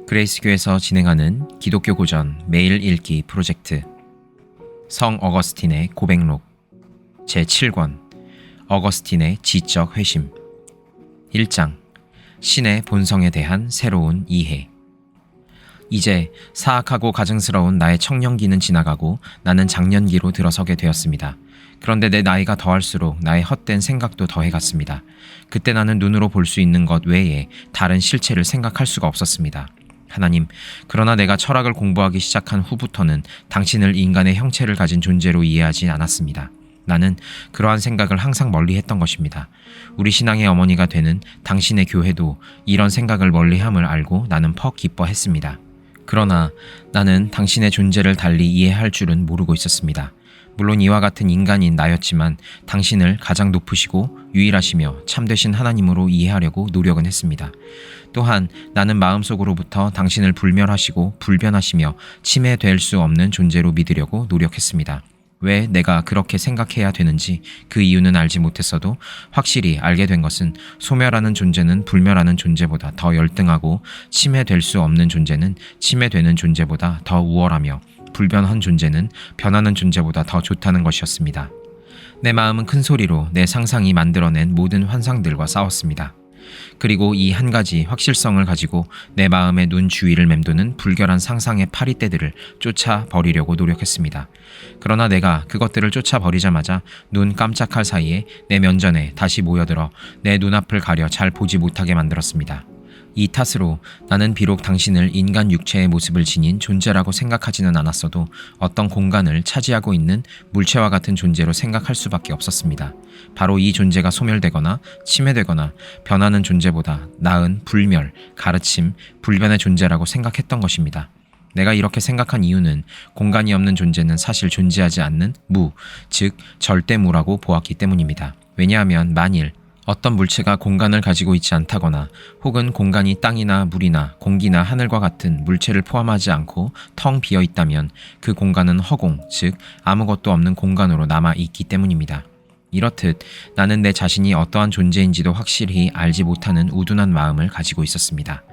그레이스교에서 진행하는 기독교 고전 매일 읽기 프로젝트 성 어거스틴의 고백록 제7권 어거스틴의 지적 회심 1장 신의 본성에 대한 새로운 이해. 이제 사악하고 가증스러운 나의 청년기는 지나가고 나는 장년기로 들어서게 되었습니다. 그런데 내 나이가 더할수록 나의 헛된 생각도 더해갔습니다. 그때 나는 눈으로 볼 수 있는 것 외에 다른 실체를 생각할 수가 없었습니다. 하나님, 그러나 내가 철학을 공부하기 시작한 후부터는 당신을 인간의 형체를 가진 존재로 이해하지 않았습니다. 나는 그러한 생각을 항상 멀리했던 것입니다. 우리 신앙의 어머니가 되는 당신의 교회도 이런 생각을 멀리함을 알고 나는 퍽 기뻐했습니다. 그러나 나는 당신의 존재를 달리 이해할 줄은 모르고 있었습니다. 물론 이와 같은 인간인 나였지만 당신을 가장 높으시고 유일하시며 참되신 하나님으로 이해하려고 노력은 했습니다. 또한 나는 마음속으로부터 당신을 불멸하시고 불변하시며 침해될 수 없는 존재로 믿으려고 노력했습니다. 왜 내가 그렇게 생각해야 되는지 그 이유는 알지 못했어도 확실히 알게 된 것은 소멸하는 존재는 불멸하는 존재보다 더 열등하고 침해될 수 없는 존재는 침해되는 존재보다 더 우월하며 불변한 존재는 변하는 존재보다 더 좋다는 것이었습니다. 내 마음은 큰 소리로 내 상상이 만들어낸 모든 환상들과 싸웠습니다. 그리고 이 한 가지 확실성을 가지고 내 마음의 눈 주위를 맴도는 불결한 상상의 파리떼들을 쫓아버리려고 노력했습니다. 그러나 내가 그것들을 쫓아버리자마자 눈 깜짝할 사이에 내 면전에 다시 모여들어 내 눈앞을 가려 잘 보지 못하게 만들었습니다. 이 탓으로 나는 비록 당신을 인간 육체의 모습을 지닌 존재라고 생각하지는 않았어도 어떤 공간을 차지하고 있는 물체와 같은 존재로 생각할 수밖에 없었습니다. 바로 이 존재가 소멸되거나 침해되거나 변하는 존재보다 나은 불멸, 가르침, 불변의 존재라고 생각했던 것입니다. 내가 이렇게 생각한 이유는 공간이 없는 존재는 사실 존재하지 않는 무, 즉 절대무라고 보았기 때문입니다. 왜냐하면 만일 어떤 물체가 공간을 가지고 있지 않다거나 혹은 공간이 땅이나 물이나 공기나 하늘과 같은 물체를 포함하지 않고 텅 비어 있다면 그 공간은 허공, 즉 아무것도 없는 공간으로 남아 있기 때문입니다. 이렇듯 나는 내 자신이 어떠한 존재인지도 확실히 알지 못하는 우둔한 마음을 가지고 있었습니다.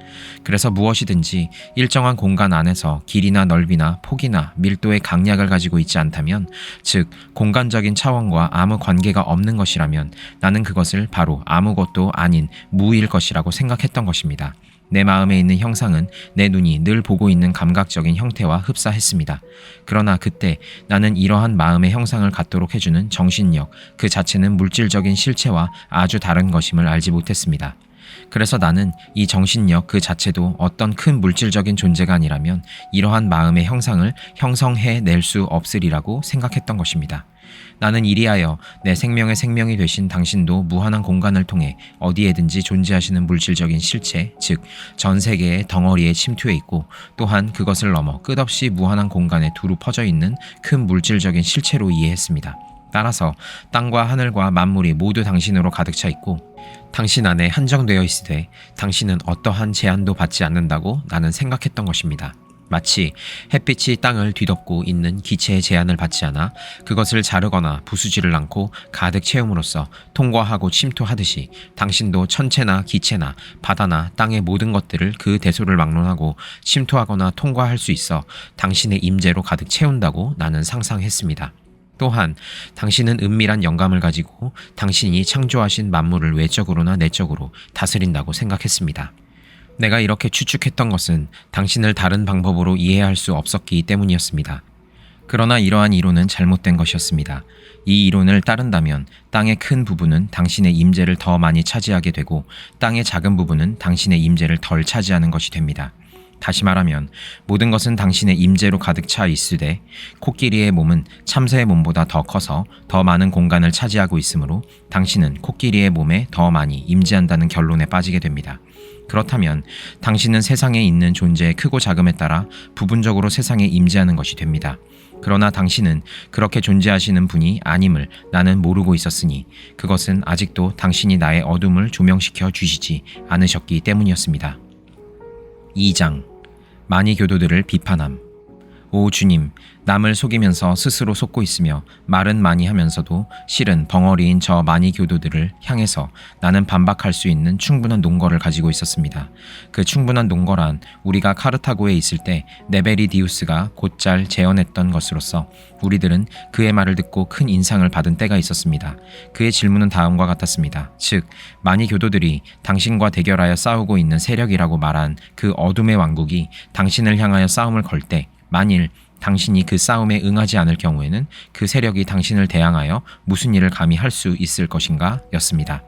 그래서 무엇이든지 일정한 공간 안에서 길이나 넓이나 폭이나 밀도의 강약을 가지고 있지 않다면, 즉 공간적인 차원과 아무 관계가 없는 것이라면 나는 그것을 바로 아무것도 아닌 무일 것이라고 생각했던 것입니다. 내 마음에 있는 형상은 내 눈이 늘 보고 있는 감각적인 형태와 흡사했습니다. 그러나 그때 나는 이러한 마음의 형상을 갖도록 해주는 정신력 그 자체는 물질적인 실체와 아주 다른 것임을 알지 못했습니다. 그래서 나는 이 정신력 그 자체도 어떤 큰 물질적인 존재가 아니라면 이러한 마음의 형상을 형성해낼 수 없으리라고 생각했던 것입니다. 나는 이리하여 내 생명의 생명이 되신 당신도 무한한 공간을 통해 어디에든지 존재하시는 물질적인 실체, 즉 전 세계의 덩어리에 침투해 있고 또한 그것을 넘어 끝없이 무한한 공간에 두루 퍼져 있는 큰 물질적인 실체로 이해했습니다. 따라서 땅과 하늘과 만물이 모두 당신으로 가득 차 있고 당신 안에 한정되어 있으되 당신은 어떠한 제한도 받지 않는다고 나는 생각했던 것입니다. 마치 햇빛이 땅을 뒤덮고 있는 기체의 제한을 받지 않아 그것을 자르거나 부수지를 않고 가득 채움으로써 통과하고 침투하듯이 당신도 천체나 기체나 바다나 땅의 모든 것들을 그 대소를 막론하고 침투하거나 통과할 수 있어 당신의 임재로 가득 채운다고 나는 상상했습니다. 또한 당신은 은밀한 영감을 가지고 당신이 창조하신 만물을 외적으로나 내적으로 다스린다고 생각했습니다. 내가 이렇게 추측했던 것은 당신을 다른 방법으로 이해할 수 없었기 때문이었습니다. 그러나 이러한 이론은 잘못된 것이었습니다. 이 이론을 따른다면 땅의 큰 부분은 당신의 임재를 더 많이 차지하게 되고 땅의 작은 부분은 당신의 임재를 덜 차지하는 것이 됩니다. 다시 말하면 모든 것은 당신의 임재로 가득 차 있으되 코끼리의 몸은 참새의 몸보다 더 커서 더 많은 공간을 차지하고 있으므로 당신은 코끼리의 몸에 더 많이 임재한다는 결론에 빠지게 됩니다. 그렇다면 당신은 세상에 있는 존재의 크고 작음에 따라 부분적으로 세상에 임재하는 것이 됩니다. 그러나 당신은 그렇게 존재하시는 분이 아님을 나는 모르고 있었으니 그것은 아직도 당신이 나의 어둠을 조명시켜 주시지 않으셨기 때문이었습니다. 2장 많이 교도들을 비판함. 오 주님, 남을 속이면서 스스로 속고 있으며 말은 많이 하면서도 실은 벙어리인 저 많이 교도들을 향해서 나는 반박할 수 있는 충분한 논거를 가지고 있었습니다. 그 충분한 논거란 우리가 카르타고에 있을 때 네베리디우스가 곧잘 재현했던 것으로서 우리들은 그의 말을 듣고 큰 인상을 받은 때가 있었습니다. 그의 질문은 다음과 같았습니다. 즉, 많이 교도들이 당신과 대결하여 싸우고 있는 세력이라고 말한 그 어둠의 왕국이 당신을 향하여 싸움을 걸 때 만일 당신이 그 싸움에 응하지 않을 경우에는 그 세력이 당신을 대항하여 무슨 일을 감히 할 수 있을 것인가? 였습니다.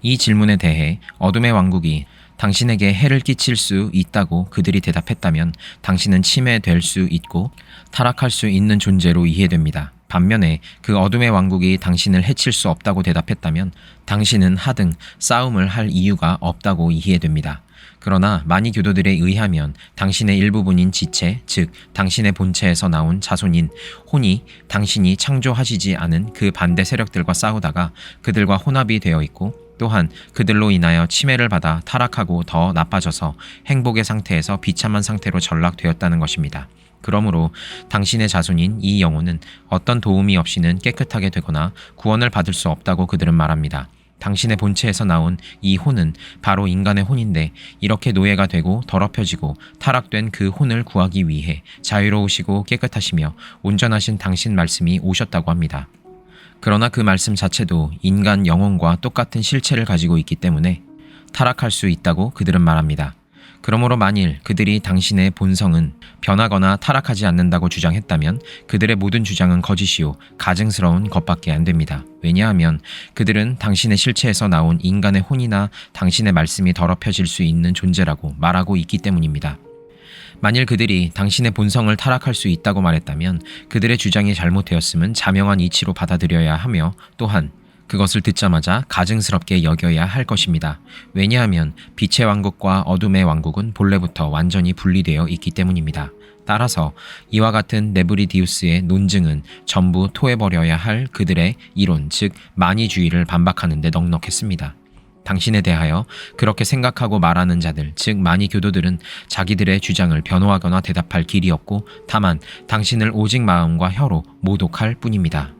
이 질문에 대해 어둠의 왕국이 당신에게 해를 끼칠 수 있다고 그들이 대답했다면 당신은 침해될 수 있고 타락할 수 있는 존재로 이해됩니다. 반면에 그 어둠의 왕국이 당신을 해칠 수 없다고 대답했다면 당신은 하등 싸움을 할 이유가 없다고 이해됩니다. 그러나 많이 교도들에 의하면 당신의 일부분인 지체, 즉 당신의 본체에서 나온 자손인 혼이 당신이 창조하시지 않은 그 반대 세력들과 싸우다가 그들과 혼합이 되어 있고 또한 그들로 인하여 침해를 받아 타락하고 더 나빠져서 행복의 상태에서 비참한 상태로 전락되었다는 것입니다. 그러므로 당신의 자손인 이 영혼은 어떤 도움이 없이는 깨끗하게 되거나 구원을 받을 수 없다고 그들은 말합니다. 당신의 본체에서 나온 이 혼은 바로 인간의 혼인데 이렇게 노예가 되고 더럽혀지고 타락된 그 혼을 구하기 위해 자유로우시고 깨끗하시며 온전하신 당신 말씀이 오셨다고 합니다. 그러나 그 말씀 자체도 인간 영혼과 똑같은 실체를 가지고 있기 때문에 타락할 수 있다고 그들은 말합니다. 그러므로 만일 그들이 당신의 본성은 변하거나 타락하지 않는다고 주장했다면 그들의 모든 주장은 거짓이요 가증스러운 것밖에 안 됩니다. 왜냐하면 그들은 당신의 실체에서 나온 인간의 혼이나 당신의 말씀이 더럽혀질 수 있는 존재라고 말하고 있기 때문입니다. 만일 그들이 당신의 본성을 타락할 수 있다고 말했다면 그들의 주장이 잘못되었음은 자명한 이치로 받아들여야 하며 또한 그것을 듣자마자 가증스럽게 여겨야 할 것입니다. 왜냐하면 빛의 왕국과 어둠의 왕국은 본래부터 완전히 분리되어 있기 때문입니다. 따라서 이와 같은 네브리디우스의 논증은 전부 토해버려야 할 그들의 이론, 즉 만이주의를 반박하는 데 넉넉했습니다. 당신에 대하여 그렇게 생각하고 말하는 자들, 즉 많이 교도들은 자기들의 주장을 변호하거나 대답할 길이 없고 다만 당신을 오직 마음과 혀로 모독할 뿐입니다.